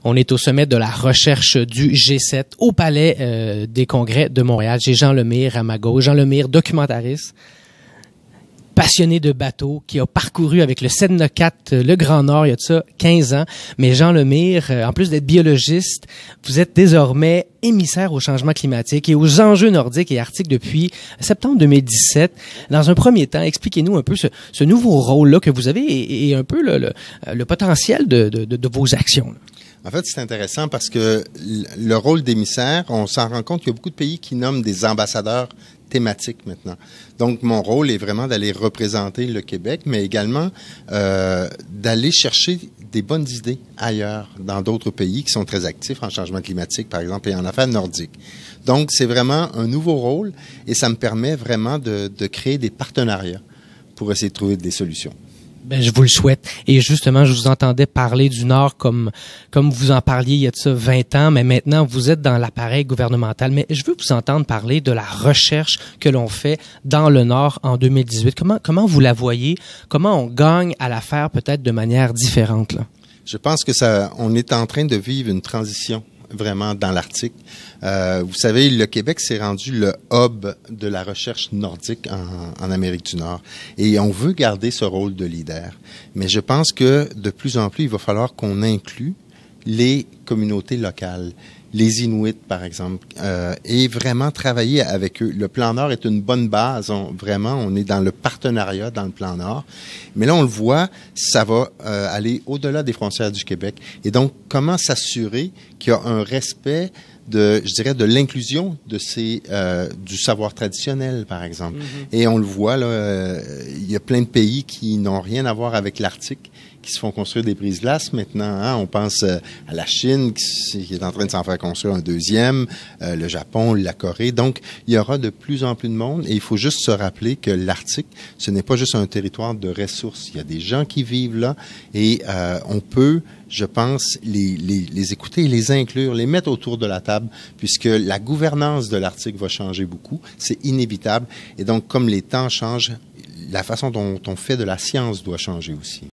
On est au sommet de la recherche du G7 au Palais des Congrès de Montréal. J'ai Jean Lemire à ma gauche. Jean Lemire, documentariste, passionné de bateaux, qui a parcouru avec le Sedna 4 le Grand Nord il y a de ça 15 ans. Mais Jean Lemire, en plus d'être biologiste, vous êtes désormais émissaire au changement climatique et aux enjeux nordiques et arctiques depuis septembre 2017. Dans un premier temps, expliquez-nous un peu ce nouveau rôle-là que vous avez et un peu le potentiel de vos actions, là. En fait, c'est intéressant parce que le rôle d'émissaire, on s'en rend compte qu'il y a beaucoup de pays qui nomment des ambassadeurs thématiques maintenant. Donc, mon rôle est vraiment d'aller représenter le Québec, mais également d'aller chercher des bonnes idées ailleurs, dans d'autres pays qui sont très actifs en changement climatique, par exemple, et en affaires nordiques. Donc, c'est vraiment un nouveau rôle et ça me permet vraiment de créer des partenariats pour essayer de trouver des solutions. Ben, je vous le souhaite. Et justement, je vous entendais parler du Nord comme vous en parliez il y a de ça 20 ans, mais maintenant, vous êtes dans l'appareil gouvernemental. Mais je veux vous entendre parler de la recherche que l'on fait dans le Nord en 2018. Comment vous la voyez? Comment on gagne à la faire peut-être de manière différente, là? Je pense que on est en train de vivre une transition vraiment dans l'Arctique. Vous savez, le Québec s'est rendu le hub de la recherche nordique en Amérique du Nord. Et on veut garder ce rôle de leader. Mais je pense que de plus en plus, il va falloir qu'on inclue les communautés locales, les Inuits, par exemple, et vraiment travailler avec eux. Le Plan Nord est une bonne base. On est dans le partenariat dans le Plan Nord. Mais là, on le voit, ça va aller au-delà des frontières du Québec. Et donc, comment s'assurer qu'il y a un respect de l'inclusion du savoir traditionnel, par exemple. Mm-hmm. Et on le voit, là, il y a plein de pays qui n'ont rien à voir avec l'Arctique, qui se font construire des brises-glaces maintenant. Hein? On pense à la Chine, qui est en train de s'en faire construire un deuxième, le Japon, la Corée. Donc, il y aura de plus en plus de monde et il faut juste se rappeler que l'Arctique, ce n'est pas juste un territoire de ressources. Il y a des gens qui vivent là et on peut, je pense, les écouter et les inclure, les mettre autour de la table, puisque la gouvernance de l'Arctique va changer beaucoup. C'est inévitable. Et donc, comme les temps changent, la façon dont on fait de la science doit changer aussi.